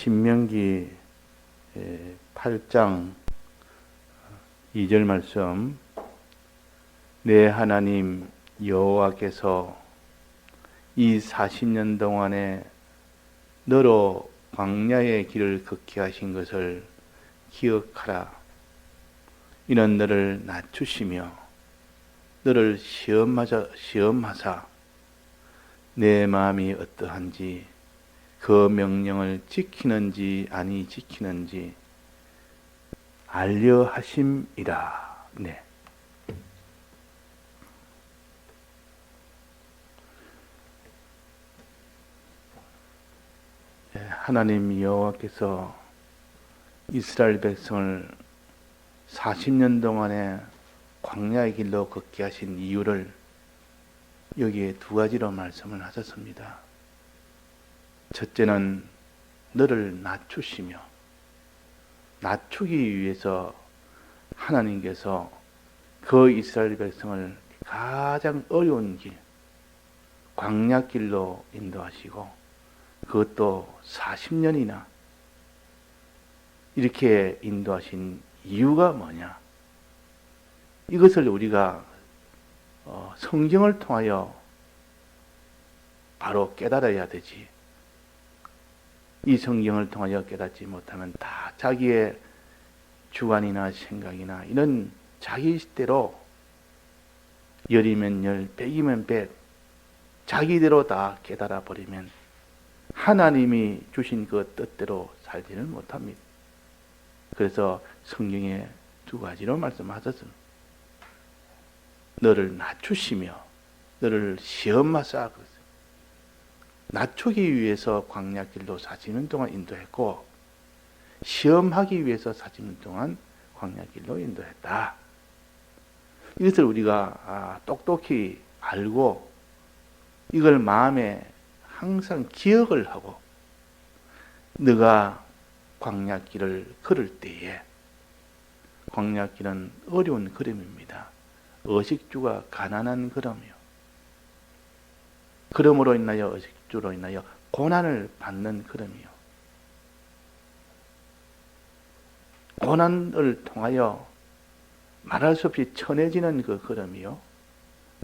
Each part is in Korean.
신명기 8장 2절 말씀. 내 하나님 여호와께서 이 40년 동안에 너로 광야의 길을 걷게 하신 것을 기억하라. 이는 너를 낮추시며 너를 시험하사 내 마음이 어떠한지 그 명령을 지키는지 아니 지키는지 알려 하심이라. 네. 하나님 여호와께서 이스라엘 백성을 40년 동안에 광야의 길로 걷게 하신 이유를 여기에 두 가지로 말씀을 하셨습니다. 첫째는 너를 낮추시며, 낮추기 위해서 하나님께서 그 이스라엘 백성을 가장 어려운 길, 광야길로 인도하시고 그것도 40년이나 이렇게 인도하신 이유가 뭐냐? 이것을 우리가 성경을 통하여 바로 깨달아야 되지. 이 성경을 통하여 깨닫지 못하면 다 자기의 주관이나 생각이나 이런 자기 뜻대로 열이면 열, 백이면 백, 자기대로 다 깨달아 버리면 하나님이 주신 그 뜻대로 살지는 못합니다. 그래서 성경에 두 가지로 말씀하셨습니다. 너를 낮추시며 너를 시험하사. 낮추기 위해서 광야길로 40년 동안 인도했고 시험하기 위해서 40년 동안 광야길로 인도했다. 이것을 우리가 똑똑히 알고 이걸 마음에 항상 기억을 하고 너가 광야길을 걸을 때에, 광야길은 어려운 걸음입니다. 의식주가 가난한 걸음이요. 그러므로 인하여 의식주로 인하여 고난을 받는 걸음이요. 고난을 통하여 말할 수 없이 천해지는 그 걸음이요.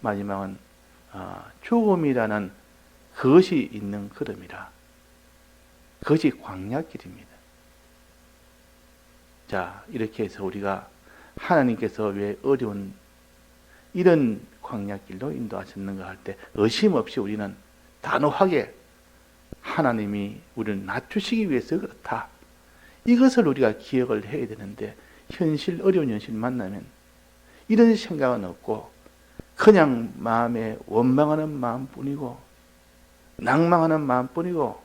마지막은 죽음이라는 그것이 있는 걸음이라. 그것이 광야길입니다. 자, 이렇게 해서 우리가 하나님께서 왜 어려운 이런 광야길로 인도하셨는가 할 때 의심 없이 우리는 단호하게 하나님이 우리를 낮추시기 위해서 그렇다. 이것을 우리가 기억을 해야 되는데 어려운 현실 만나면 이런 생각은 없고 그냥 마음에 원망하는 마음뿐이고 낭망하는 마음뿐이고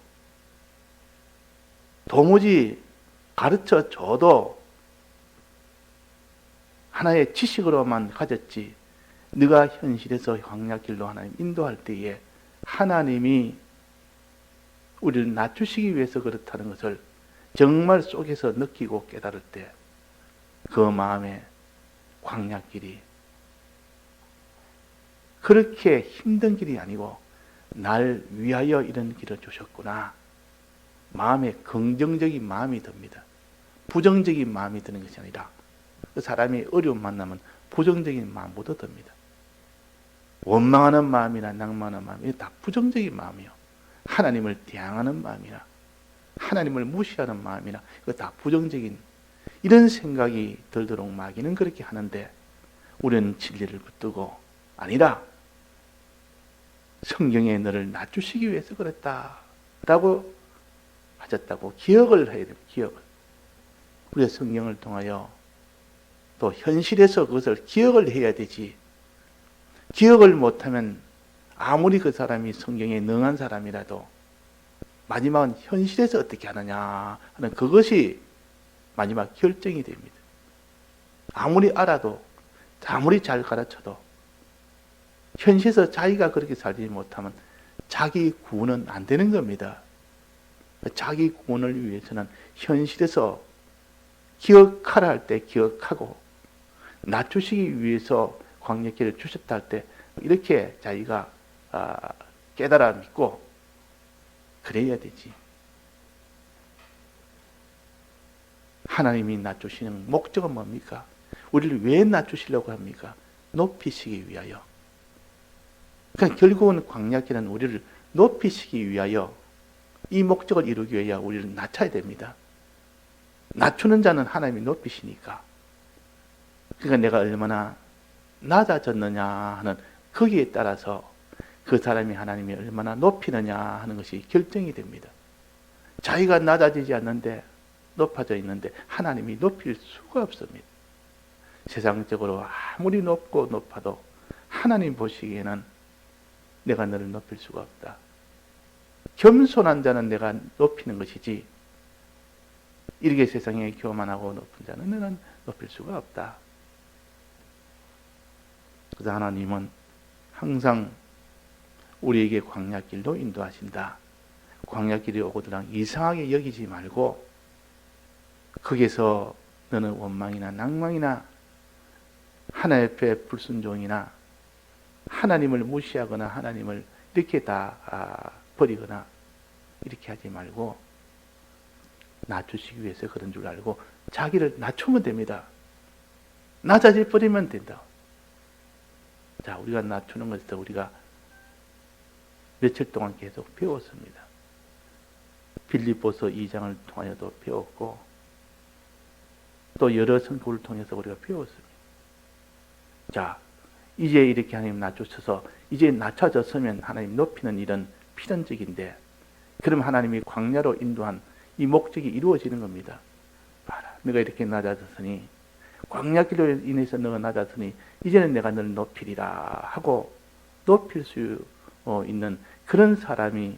도무지 가르쳐 줘도 하나의 지식으로만 가졌지 네가 현실에서 광야길로 하나님 인도할 때에 하나님이 우리를 낮추시기 위해서 그렇다는 것을 정말 속에서 느끼고 깨달을 때 그 마음에 광야길이 그렇게 힘든 길이 아니고 날 위하여 이런 길을 주셨구나. 마음에 긍정적인 마음이 듭니다. 부정적인 마음이 드는 것이 아니라 그 사람이 어려움 만나면 부정적인 마음부터 듭니다. 원망하는 마음이나 낭만하는 마음이 다 부정적인 마음이요. 하나님을 대항하는 마음이나 하나님을 무시하는 마음이나 이거 다 부정적인 이런 생각이 들도록 마귀는 그렇게 하는데 우리는 진리를 붙들고 아니라 성경에 너를 낮추시기 위해서 그랬다라고 하셨다고 기억을 해야 됩니다. 기억을. 우리가 성경을 통하여 또 현실에서 그것을 기억을 해야 되지. 기억을 못하면 아무리 그 사람이 성경에 능한 사람이라도 마지막은 현실에서 어떻게 하느냐 하는 그것이 마지막 결정이 됩니다. 아무리 알아도 아무리 잘 가르쳐도 현실에서 자기가 그렇게 살지 못하면 자기 구원은 안 되는 겁니다. 자기 구원을 위해서는 현실에서 기억하라 할 때 기억하고 낮추시기 위해서 광야길을 주셨다 할 때 이렇게 자기가 깨달아 믿고 그래야 되지. 하나님이 낮추시는 목적은 뭡니까? 우리를 왜 낮추시려고 합니까? 높이시기 위하여. 그러니까 결국은 광야길은 우리를 높이시기 위하여 이 목적을 이루기 위하여 우리를 낮춰야 됩니다. 낮추는 자는 하나님이 높이시니까. 그러니까 내가 얼마나 낮아졌느냐 하는 거기에 따라서 그 사람이 하나님이 얼마나 높이느냐 하는 것이 결정이 됩니다. 자기가 낮아지지 않는데 높아져 있는데 하나님이 높일 수가 없습니다. 세상적으로 아무리 높고 높아도 하나님 보시기에는 내가 너를 높일 수가 없다. 겸손한 자는 내가 높이는 것이지 이렇게 세상에 교만하고 높은 자는 너는 높일 수가 없다. 그래서 하나님은 항상 우리에게 광야길로 인도하신다. 광야길이 오고들랑 이상하게 여기지 말고 거기서 너는 원망이나 낭망이나 하나님 앞에 불순종이나 하나님을 무시하거나 하나님을 이렇게 다 버리거나 이렇게 하지 말고 낮추시기 위해서 그런 줄 알고 자기를 낮추면 됩니다. 낮아져 버리면 된다. 자, 우리가 낮추는 것에서 우리가 며칠 동안 계속 배웠습니다. 빌립보서 2장을 통하여도 배웠고 또 여러 성경을 통해서 우리가 배웠습니다. 자, 이제 이렇게 하나님 낮추셔서 이제 낮춰졌으면 하나님 높이는 일은 필연적인데 그럼 하나님이 광야로 인도한 이 목적이 이루어지는 겁니다. 봐라, 내가 이렇게 낮아졌으니 광야길로 인해서 너가 낮았으니 이제는 내가 너를 높이리라 하고 높일 수 있는 그런 사람이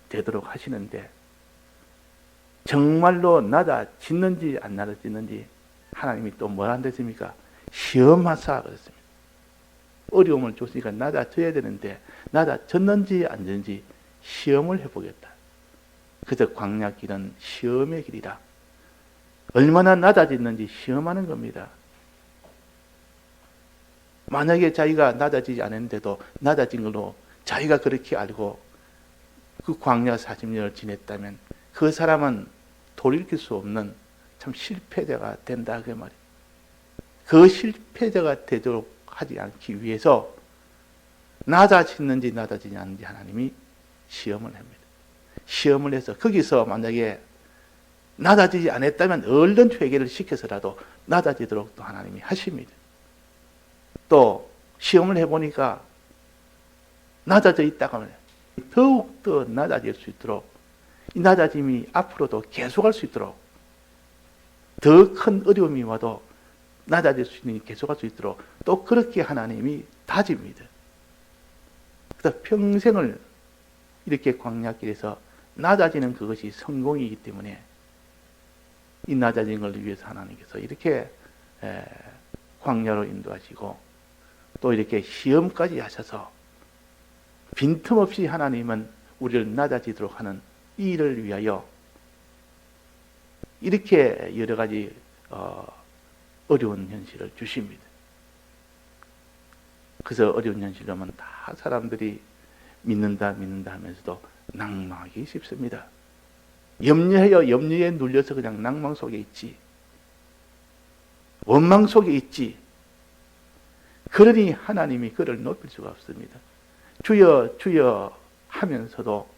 되도록 하시는데 정말로 낮아지는지 안 낮아지는지 하나님이 또 뭘 한댔습니까? 시험하사 그랬습니다. 어려움을 줬으니까 낮아져야 되는데 낮아졌는지 안 졌는지 시험을 해보겠다. 그래서 광야길은 시험의 길이다. 얼마나 낮아졌는지 시험하는 겁니다. 만약에 자기가 낮아지지 않았는데도 낮아진 걸로 자기가 그렇게 알고 그 광야 40년을 지냈다면 그 사람은 돌이킬 수 없는 참 실패자가 된다 그 말이에요. 그 실패자가 되도록 하지 않기 위해서 낮아지는지 낮아지지 않는지 하나님이 시험을 합니다. 시험을 해서 거기서 만약에 낮아지지 않았다면 얼른 회개를 시켜서라도 낮아지도록 또 하나님이 하십니다. 또 시험을 해보니까 낮아져 있다고 하면 더욱더 낮아질 수 있도록 이 낮아짐이 앞으로도 계속할 수 있도록 더 큰 어려움이 와도 낮아질 수 있는 계속할 수 있도록 또 그렇게 하나님이 다집니다. 그래서 평생을 이렇게 광야길에서 낮아지는 그것이 성공이기 때문에 이 낮아진 걸 위해서 하나님께서 이렇게 광야로 인도하시고 또 이렇게 시험까지 하셔서 빈틈없이 하나님은 우리를 낮아지도록 하는 이 일을 위하여 이렇게 여러 가지 어려운 현실을 주십니다. 그래서 어려운 현실을 하면 다 사람들이 믿는다 하면서도 낭망하기 쉽습니다. 염려에 눌려서 그냥 낭망 속에 있지. 원망 속에 있지. 그러니 하나님이 그를 높일 수가 없습니다. 주여 주여 하면서도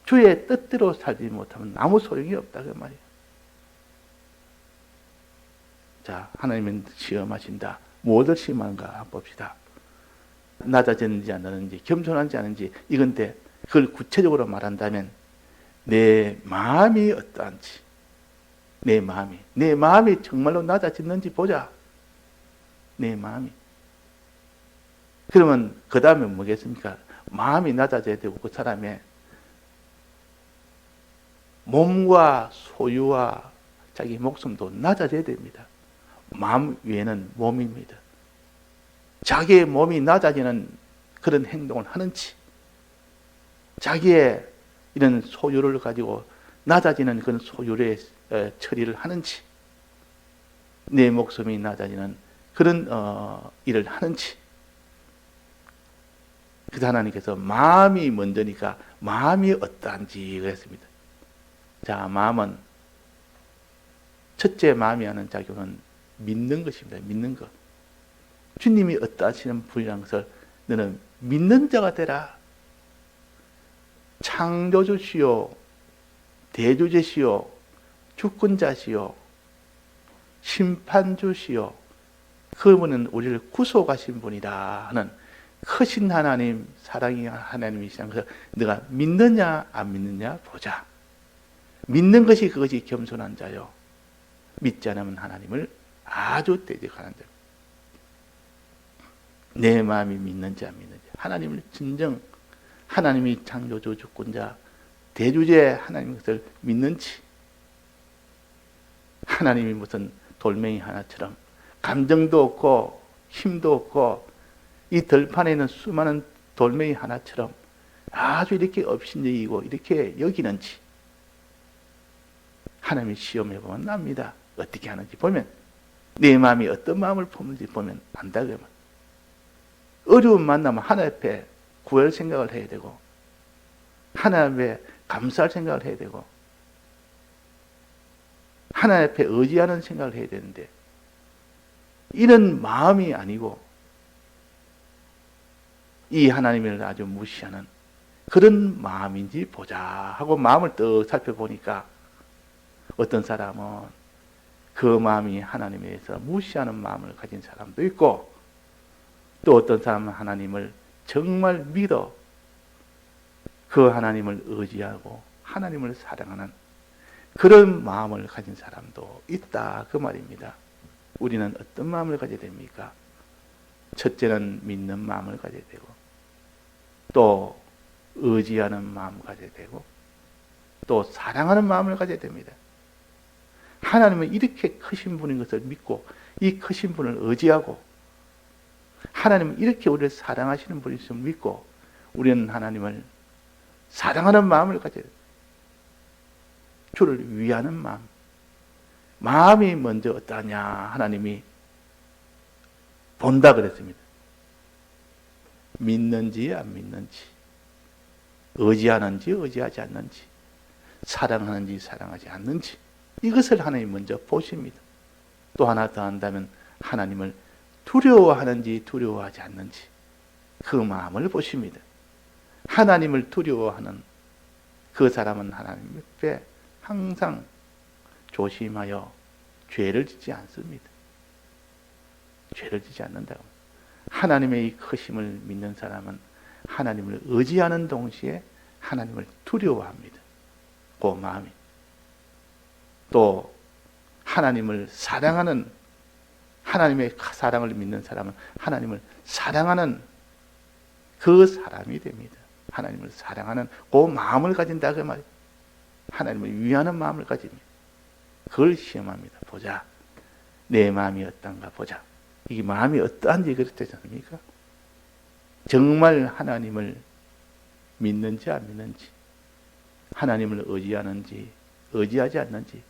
주의 뜻대로 살지 못하면 아무 소용이 없다 그 말이에요. 자, 하나님은 시험하신다. 무엇을 시험하는가 봅시다. 낮아졌는지 안 낮았는지 겸손한지 않은지 이건데 그걸 구체적으로 말한다면 내 마음이 어떠한지 내 마음이 정말로 낮아졌는지 보자. 내 마음이. 그러면 그 다음에 뭐겠습니까? 마음이 낮아져야 되고 그 사람의 몸과 소유와 자기 목숨도 낮아져야 됩니다. 마음 위에는 몸입니다. 자기의 몸이 낮아지는 그런 행동을 하는지 자기의 이런 소유를 가지고 낮아지는 그런 소유의 처리를 하는지 내 목숨이 낮아지는 그런 일을 하는지 그래서 하나님께서 마음이 먼저니까 마음이 어떠한지 그랬습니다. 자, 마음은 첫째 마음이 하는 작용은 믿는 것입니다. 믿는 것. 주님이 어떠하시는 분이라는 것을 너는 믿는 자가 되라. 창조주시요, 대주제시요, 주권자시요, 심판주시요, 그분은 우리를 구속하신 분이다 하는 크신 하나님, 사랑이 하나님이시라는 것을 너가 믿느냐 안 믿느냐 보자. 믿는 것이 그것이 겸손한 자요, 믿지 않으면 하나님을 아주 대적하는 자. 내 마음이 믿는지 안 믿는지, 하나님을 진정 하나님이 창조주, 주권자, 대주제 하나님 것을 믿는지, 하나님이 무슨 돌멩이 하나처럼 감정도 없고 힘도 없고 이 들판에 있는 수많은 돌멩이 하나처럼 아주 이렇게 업신여기고 이렇게 여기는지, 하나님이 시험해 보면 납니다. 어떻게 하는지 보면, 내 마음이 어떤 마음을 품는지 보면 안다. 그러면 어려운 만나면 하나님 앞에 구할 생각을 해야 되고, 하나님 앞에 감사할 생각을 해야 되고, 하나님 앞에 의지하는 생각을 해야 되는데, 이런 마음이 아니고 이 하나님을 아주 무시하는 그런 마음인지 보자 하고 마음을 떡 살펴보니까, 어떤 사람은 그 마음이 하나님에 대해서 무시하는 마음을 가진 사람도 있고, 또 어떤 사람은 하나님을 정말 믿어 그 하나님을 의지하고 하나님을 사랑하는 그런 마음을 가진 사람도 있다, 그 말입니다. 우리는 어떤 마음을 가져야 됩니까? 첫째는 믿는 마음을 가져야 되고, 또 의지하는 마음을 가져야 되고, 또 사랑하는 마음을 가져야 됩니다. 하나님은 이렇게 크신 분인 것을 믿고 이 크신 분을 의지하고, 하나님은 이렇게 우리를 사랑하시는 분이심을 믿고 우리는 하나님을 사랑하는 마음을 가져야 돼요. 주를 위하는 마음. 마음이 먼저 어떠하냐 하나님이 본다 그랬습니다. 믿는지 안 믿는지, 의지하는지 의지하지 않는지, 사랑하는지 사랑하지 않는지, 이것을 하나님이 먼저 보십니다. 또 하나 더 한다면 하나님을 두려워하는지 두려워하지 않는지 그 마음을 보십니다. 하나님을 두려워하는 그 사람은 하나님 앞에 항상 조심하여 죄를 짓지 않습니다. 죄를 짓지 않는다고. 하나님의 이 크심을 믿는 사람은 하나님을 의지하는 동시에 하나님을 두려워합니다. 그 마음이. 또 하나님을 사랑하는, 하나님의 사랑을 믿는 사람은 하나님을 사랑하는 그 사람이 됩니다. 하나님을 사랑하는 그 마음을 가진다 그 말이에요. 하나님을 위하는 마음을 가집니다. 그걸 시험합니다. 보자. 내 마음이 어떤가 보자. 이 마음이 어떠한지 그렇지 않습니까? 정말 하나님을 믿는지 안 믿는지, 하나님을 의지하는지 의지하지 않는지,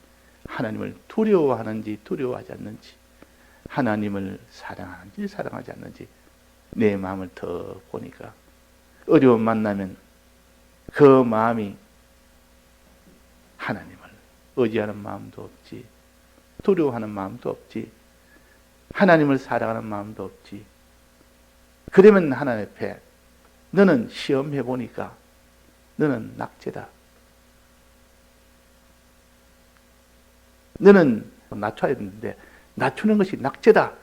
하나님을 두려워하는지 두려워하지 않는지, 하나님을 사랑하는지 사랑하지 않는지 내 마음을 더 보니까, 어려운 만나면 그 마음이 하나님을 의지하는 마음도 없지, 두려워하는 마음도 없지, 하나님을 사랑하는 마음도 없지. 그러면 하나님 앞에 너는 시험해 보니까 너는 낙제다. 너는 낮춰야 되는데 낮추는 것이 낙제다.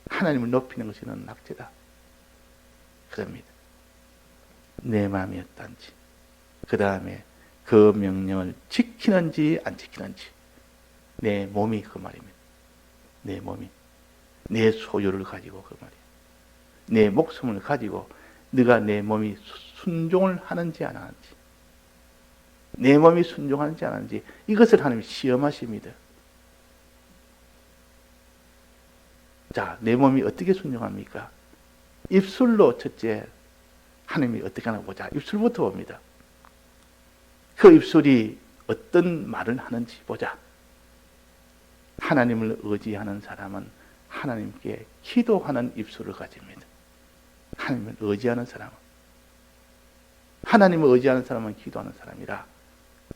하나님을 높이는 것이 너는 낙제다. 그럽니다. 내 마음이 어떤지, 그 다음에 그 명령을 지키는지 안 지키는지, 내 몸이 그 말입니다. 내 몸이 내 소유를 가지고 그 말이에요. 내 목숨을 가지고 네가 내 몸이 순종을 하는지 안 하는지, 내 몸이 순종하는지 안 하는지, 이것을 하나님이 시험하십니다. 자, 내 몸이 어떻게 순종합니까? 입술로 첫째 하나님이 어떻게 하나 보자. 입술부터 봅니다. 그 입술이 어떤 말을 하는지 보자. 하나님을 의지하는 사람은 하나님께 기도하는 입술을 가집니다. 하나님을 의지하는 사람은, 하나님을 의지하는 사람은 기도하는 사람이라.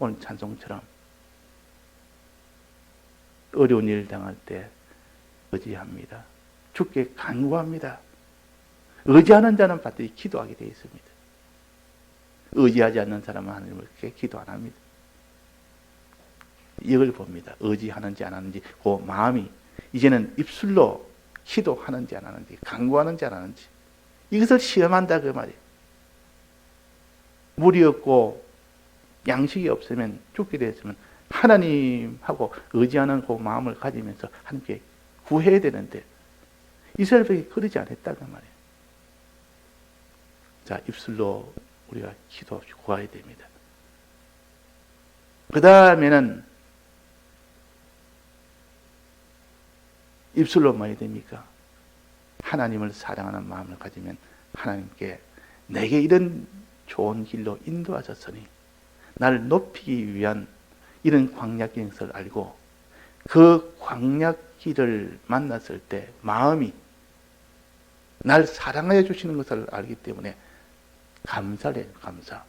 오늘 찬송처럼 어려운 일을 당할 때 의지합니다. 주께 간구합니다. 의지하는 자는 반드시 기도하게 되어 있습니다. 의지하지 않는 사람은 하나님을 그렇게 기도 안 합니다. 이걸 봅니다. 의지하는지 안 하는지, 그 마음이 이제는 입술로 기도하는지 안 하는지, 간구하는지 안 하는지, 이것을 시험한다 그 말이에요. 물이 없고 양식이 없으면, 죽게 되었으면 하나님하고 의지하는 그 마음을 가지면서 하나님께 구해야 되는데 이스라엘 백성이 그러지 않았다 그 말이에요. 자, 입술로 우리가 기도 구해야 됩니다. 그 다음에는 입술로 뭐 해야 됩니까? 하나님을 사랑하는 마음을 가지면 하나님께 내게 이런 좋은 길로 인도하셨으니 나를 높이기 위한 이런 광야길인 것을 알고 그 광야길을 만났을 때 마음이 날 사랑하여 주시는 것을 알기 때문에 감사를 해요. 감사.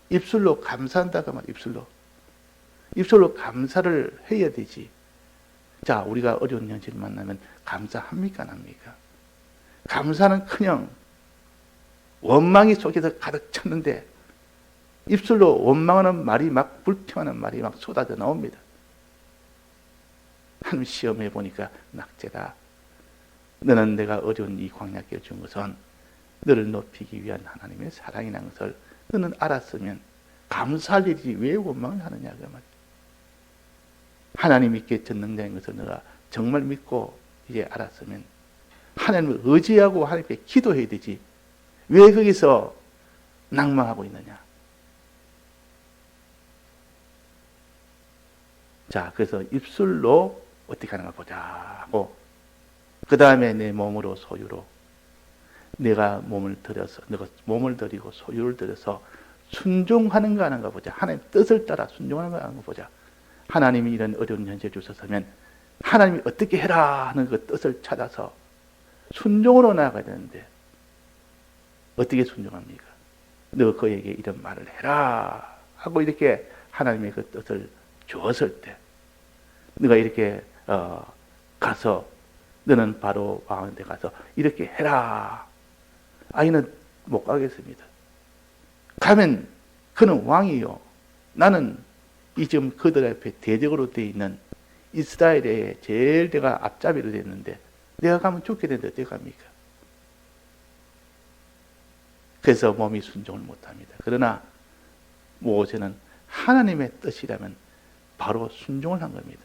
입술로 감사한다고 말, 입술로 감사를 해야 되지. 자, 우리가 어려운 현실을 만나면 감사합니까? 안 합니까? 감사는 그냥 원망이 속에서 가득 찼는데 입술로 원망하는 말이 막, 불평하는 말이 막 쏟아져 나옵니다. 하나님 시험해 보니까 낙제다. 너는 내가 어려운 이 광야길을 준 것은 너를 높이기 위한 하나님의 사랑이라는 것을 너는 알았으면 감사할 일이지 왜 원망을 하느냐 그 말이야. 하나님께 전능자인 것을 너가 정말 믿고 이제 알았으면 하나님을 의지하고 하나님께 기도해야 되지 왜 거기서 낭망하고 있느냐. 자, 그래서 입술로 어떻게 하는가 보자 하고 그 다음에 내 몸으로 소유로 내가 몸을 들이고 소유를 들여서 순종하는가 하는가 보자. 하나님 뜻을 따라 순종하는가 하는가 보자. 하나님이 이런 어려운 현실을 주셨으면 하나님이 어떻게 해라 하는 그 뜻을 찾아서 순종으로 나아가야 되는데 어떻게 순종합니까? 너 그에게 이런 말을 해라 하고 이렇게 하나님의 그 뜻을 주었을 때 네가 이렇게 가서 너는 바로 왕한테 가서 이렇게 해라. 아이는 못 가겠습니다. 가면 그는 왕이요. 나는 이 지금 그들 앞에 대적으로 되어 있는 이스라엘의 제일 내가 앞잡이로 됐는데 내가 가면 죽게 되는데 어떻게 갑니까? 그래서 몸이 순종을 못합니다. 그러나 모세는 하나님의 뜻이라면 바로 순종을 한 겁니다.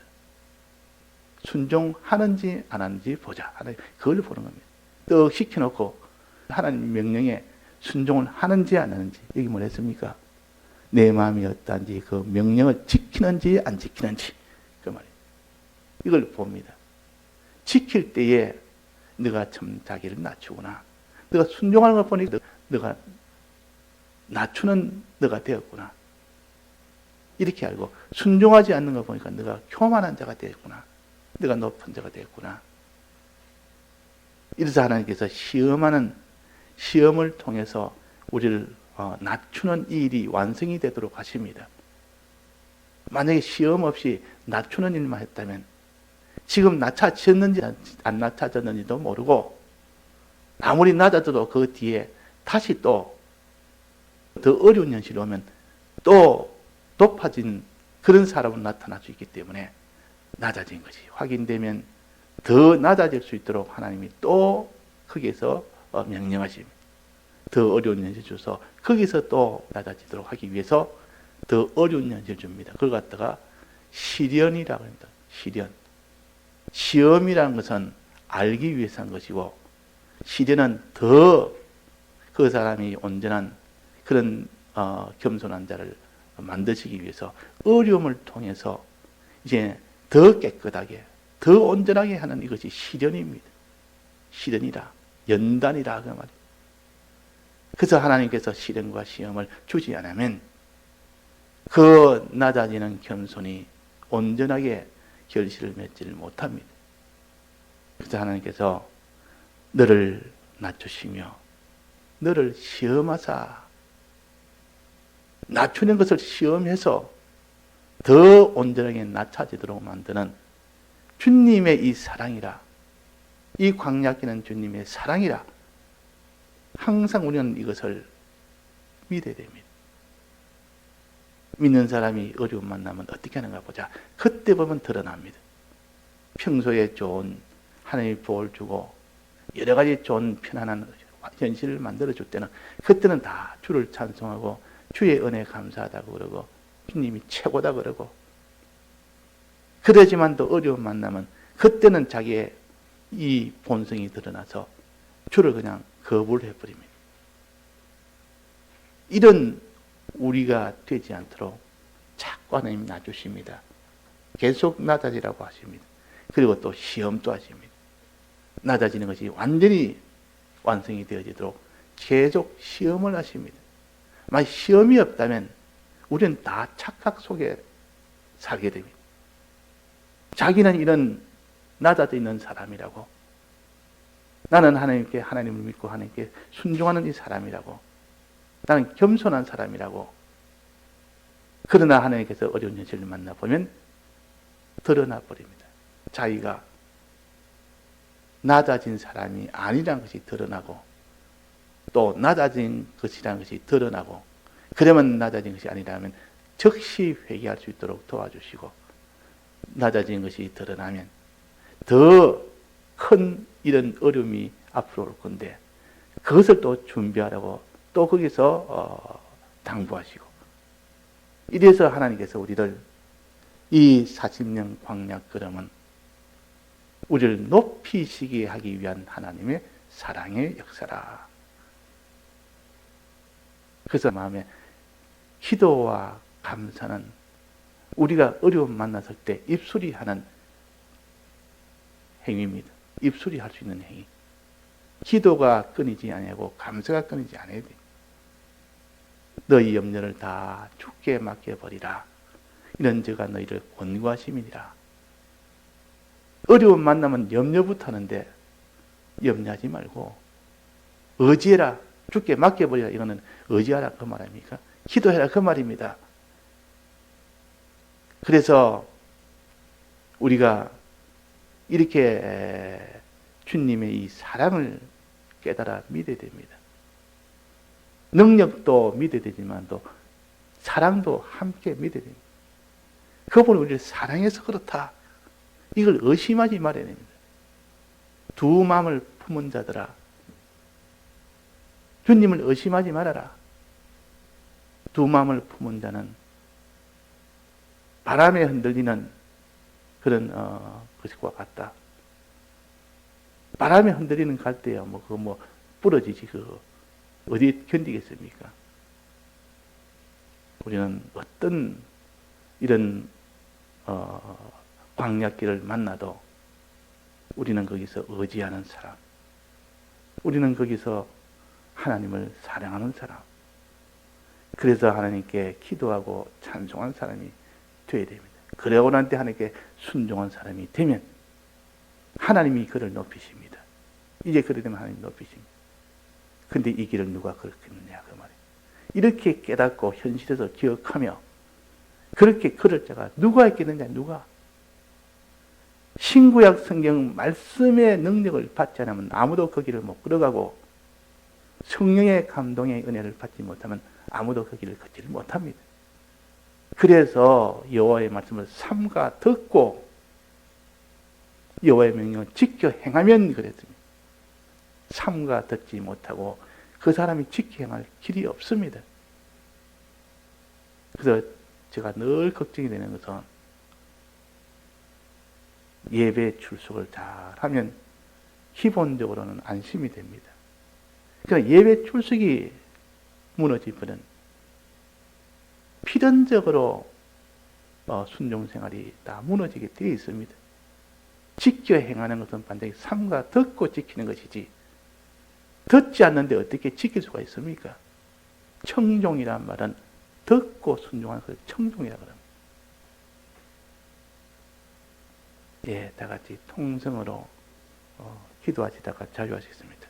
순종하는지 안 하는지 보자. 하나님 그걸 보는 겁니다. 떡 시켜놓고 하나님 명령에 순종을 하는지 안 하는지 여기 뭘 했습니까? 내 마음이 어떠한지 그 명령을 지키는지 안 지키는지 그 말이에요. 이걸 봅니다. 지킬 때에 너가 참 자기를 낮추구나. 너가 순종하는 걸 보니 너가 낮추는 너가 되었구나. 이렇게 알고 순종하지 않는 걸 보니까 너가 교만한 자가 되었구나. 너가 높은 자가 되었구나. 이래서 하나님께서 시험을 통해서 우리를 낮추는 일이 완성이 되도록 하십니다. 만약에 시험 없이 낮추는 일만 했다면 지금 낮춰졌는지 안 낮춰졌는지도 모르고 아무리 낮아져도 그 뒤에 다시 또 더 어려운 현실이 오면 또 높아진 그런 사람은 나타날 수 있기 때문에 낮아진 것이 확인되면 더 낮아질 수 있도록 하나님이 또 거기에서 명령하십니다. 더 어려운 현실 주셔서 거기서 또 낮아지도록 하기 위해서 더 어려운 현실 줍니다. 그걸 갖다가 시련이라고 합니다. 시련. 시험이라는 것은 알기 위해서 한 것이고 시련은 더 그 사람이 온전한 그런 겸손한 자를 만드시기 위해서 어려움을 통해서 이제 더 깨끗하게 더 온전하게 하는 이것이 시련입니다. 시련이라 연단이라 그 말이에요. 그래서 하나님께서 시련과 시험을 주지 않으면 그 낮아지는 겸손이 온전하게 결실을 맺지를 못합니다. 그래서 하나님께서 너를 낮추시며 너를 시험하사 낮추는 것을 시험해서 더 온전하게 낮아지도록 만드는 주님의 이 사랑이라, 이 광야길은 주님의 사랑이라, 항상 우리는 이것을 믿어야 됩니다. 믿는 사람이 어려움 만나면 어떻게 하는가 보자. 그때 보면 드러납니다. 평소에 좋은 하나님의 복을 주고 여러 가지 좋은 편안한 현실을 만들어줄 때는, 그때는 다 주를 찬송하고 주의 은혜에 감사하다고 그러고 주님이 최고다 그러고, 그러지만 또 어려움 만나면 그때는 자기의 이 본성이 드러나서 주를 그냥 거부를 해버립니다. 이런 우리가 되지 않도록 자꾸 하나님 놔주십니다. 계속 낮아지라고 하십니다. 그리고 또 시험도 하십니다. 낮아지는 것이 완전히 완성이 되어지도록 계속 시험을 하십니다. 만약 시험이 없다면 우리는 다 착각 속에 살게 됩니다. 자기는 이런 낮아져 있는 사람이라고, 나는 하나님을 믿고 하나님께 순종하는 이 사람이라고, 나는 겸손한 사람이라고. 그러나 하나님께서 어려운 현실을 만나보면 드러나 버립니다. 자기가 낮아진 사람이 아니라는 것이 드러나고, 또 낮아진 것이라는 것이 드러나고, 그러면 낮아진 것이 아니라면 즉시 회개할 수 있도록 도와주시고, 낮아진 것이 드러나면 더 큰 이런 어려움이 앞으로 올 건데 그것을 또 준비하라고 또 거기서 당부하시고, 이래서 하나님께서 우리를 이 40년 광야 걸음은 우리를 높이시게 하기 위한 하나님의 사랑의 역사라. 그래서 마음에 기도와 감사는 우리가 어려움 만났을 때 입술이 하는 행위입니다. 입술이 할 수 있는 행위. 기도가 끊이지 아니하고 감사가 끊이지 않아야 돼. 너희 염려를 다 주께 맡겨버리라. 이런 제가 너희를 권고하심이니라. 어려움 만나면 염려부터 하는데 염려하지 말고 의지해라. 주께 맡겨버리라. 이거는 의지하라 그 말 아닙니까? 기도해라 그 말입니다. 그래서 우리가 이렇게 주님의 이 사랑을 깨달아 믿어야 됩니다. 능력도 믿어야 되지만 또 사랑도 함께 믿어야 됩니다. 그분이 우리를 사랑해서 그렇다. 이걸 의심하지 말아야 됩니다. 두 마음을 품은 자들아, 주님을 의심하지 말아라. 두 마음을 품은 자는 바람에 흔들리는 그런 것과 같다. 바람에 흔들리는 갈대야 그거 부러지지 그거 어디 견디겠습니까? 우리는 어떤 이런 광야길을 만나도 우리는 거기서 의지하는 사람, 우리는 거기서 하나님을 사랑하는 사람, 그래서 하나님께 기도하고 찬송한 사람이 되어야 됩니다. 그러고 난 때 하나님께 순종한 사람이 되면 하나님이 그를 높이십니다. 이제 그래 되면 하나님이 높이십니다. 근데 이 길을 누가 걸었겠느냐 그 말이에요. 이렇게 깨닫고 현실에서 기억하며 그렇게 걸을 자가 누가 있겠느냐. 누가? 신구약 성경 말씀의 능력을 받지 않으면 아무도 그 길을 못 걸어가고, 성령의 감동의 은혜를 받지 못하면 아무도 그 길을 걷지를 못합니다. 그래서 여호와의 말씀을 삼가 듣고 여호와의 명령을 지켜 행하면 그랬습니다. 삼가 듣지 못하고 그 사람이 지켜 행할 길이 없습니다. 그래서 제가 늘 걱정이 되는 것은 예배 출석을 잘하면 기본적으로는 안심이 됩니다. 그러니까 예배 출석이 무너지면 필연적으로 순종 생활이 다 무너지게 되어 있습니다. 지켜 행하는 것은 반드시 삼가 듣고 지키는 것이지, 듣지 않는데 어떻게 지킬 수가 있습니까? 청종이란 말은 듣고 순종하는 것을 청종이라고 합니다. 예, 다 같이 통성으로 기도하시다가 자유하시겠습니다.